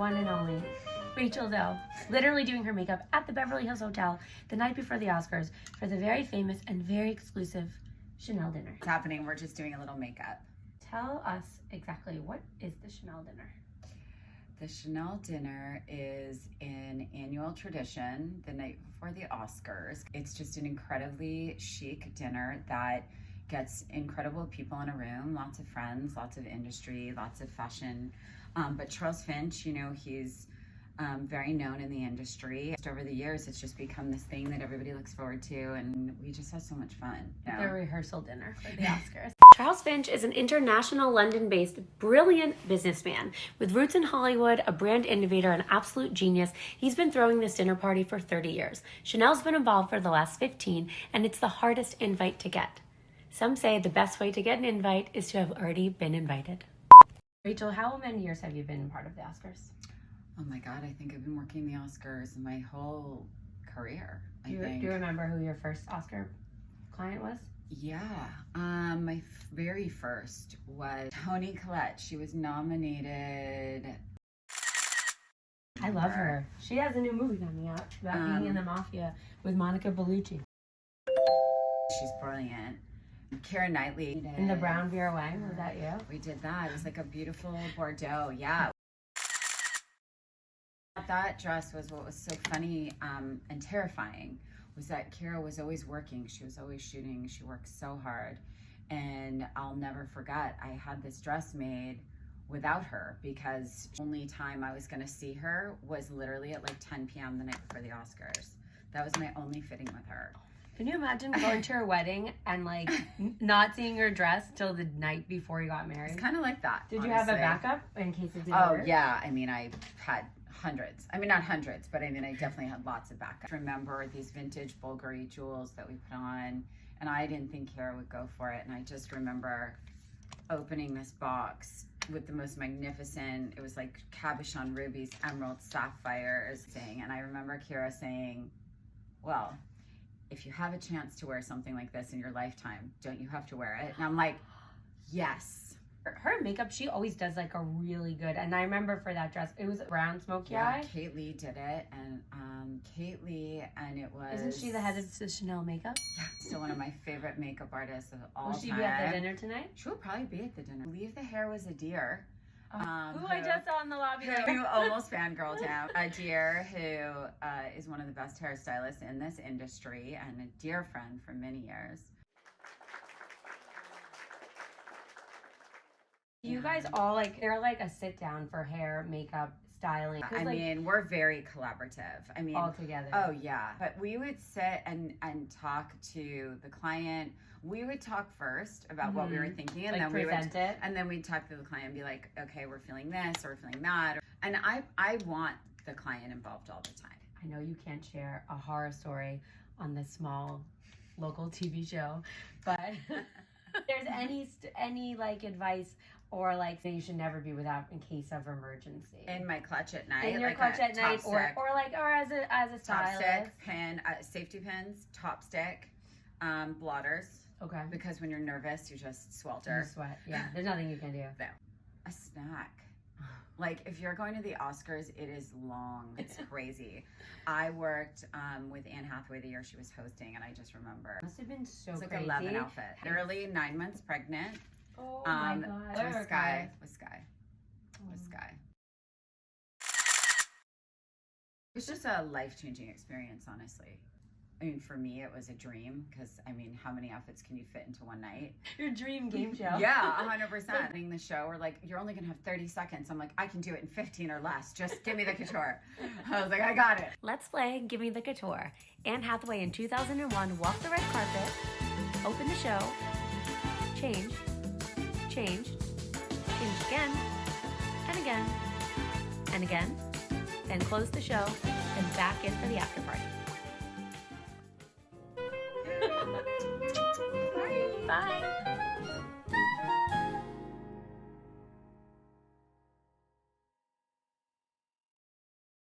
one and only Rachel Zoe, literally doing her makeup at the Beverly Hills Hotel the night before the Oscars for the very famous and very exclusive Chanel dinner. It's happening. We're just doing a little makeup. Tell us exactly, what is the Chanel dinner? The Chanel dinner is an annual tradition the night before the Oscars. It's just an incredibly chic dinner that gets incredible people in a room, lots of friends, lots of industry, lots of fashion. But Charles Finch, you know, he's very known in the industry. Over the years, it's just become this thing that everybody looks forward to, and we just have so much fun. You know? The rehearsal dinner for the Oscars. Charles Finch is an international London-based brilliant businessman with roots in Hollywood, a brand innovator, an absolute genius. He's been throwing this dinner party for 30 years. Chanel's been involved for the last 15, and it's the hardest invite to get. Some say the best way to get an invite is to have already been invited. Rachel, how many years have you been part of the Oscars? Oh my God, I think I've been working the Oscars my whole career. Do you remember who your first Oscar client was? Yeah, my very first was Toni Collette. She was nominated. I love her. She has a new movie coming out about being in the mafia with Monica Bellucci. She's brilliant. Keira Knightley. In the Brown Vera Wang, was that you? We did that. It was like a beautiful Bordeaux. Yeah. That dress was what was so funny and terrifying, was that Keira was always working. She was always shooting. She worked so hard. And I'll never forget, I had this dress made without her because the only time I was going to see her was literally at like 10 p.m. the night before the Oscars. That was my only fitting with her. Can you imagine going to her wedding and like not seeing her dress till the night before you got married? It's kind of like that. Did honestly. you have a backup in case it didn't work? Oh yeah, I mean I had hundreds. I mean not hundreds, but I mean I definitely had lots of backup. I remember these vintage Bulgari jewels that we put on, and I didn't think Keira would go for it, and I just remember opening this box with the most magnificent, it was like cabochon rubies, emeralds, sapphires, and I remember Keira saying, well, if you have a chance to wear something like this in your lifetime, don't you have to wear it? And I'm like, yes. Her makeup, she always does like a really good, and I remember for that dress, it was brown smoky eye. Kate Lee did it, and Kate Lee, and it was... Isn't she the head of the Chanel makeup? Yeah, still one of my favorite makeup artists of all time. Will she be at the dinner tonight? She'll probably be at the dinner. I believe the hair was a deer. Who I just saw in the lobby. Who almost fangirled him. A dear who is one of the best hairstylists in this industry and a dear friend for many years. You guys all they're like a sit down for hair, makeup, styling. I mean, we're very collaborative. I mean, all together. Oh yeah, but we would sit and talk to the client. We would talk first about what we were thinking, and like then we would it. And then we'd talk to the client and be like, okay, we're feeling this or we're feeling that. And I want the client involved all the time. I know you can't share a horror story on this small local TV show, but if there's any like advice or like you should never be without in case of emergency. In my clutch at night. In your like clutch at night, or as a top stylist. stick, pin, safety pins, top stick, blotters. Okay. Because when you're nervous, you just swelter. You sweat. Yeah. There's nothing you can do. No. A snack. Like if you're going to the Oscars, it is long. It's crazy. I worked with Anne Hathaway the year she was hosting, and I just remember. Must have been so crazy. It's crazy. like 11 outfit. Literally 9 months pregnant. Oh my God. With Sky. It was just a life-changing experience, honestly. I mean, for me, it was a dream because, I mean, how many outfits can you fit into one night? Your dream game show. Yeah, 100%. Opening the show, we're like, you're only going to have 30 seconds. I'm like, I can do it in 15 or less. Just give me the couture. I was like, I got it. Let's play Give Me the Couture. Anne Hathaway in 2001 walked the red carpet, opened the show, changed again, and again, and again, then closed the show, and back in for the after party.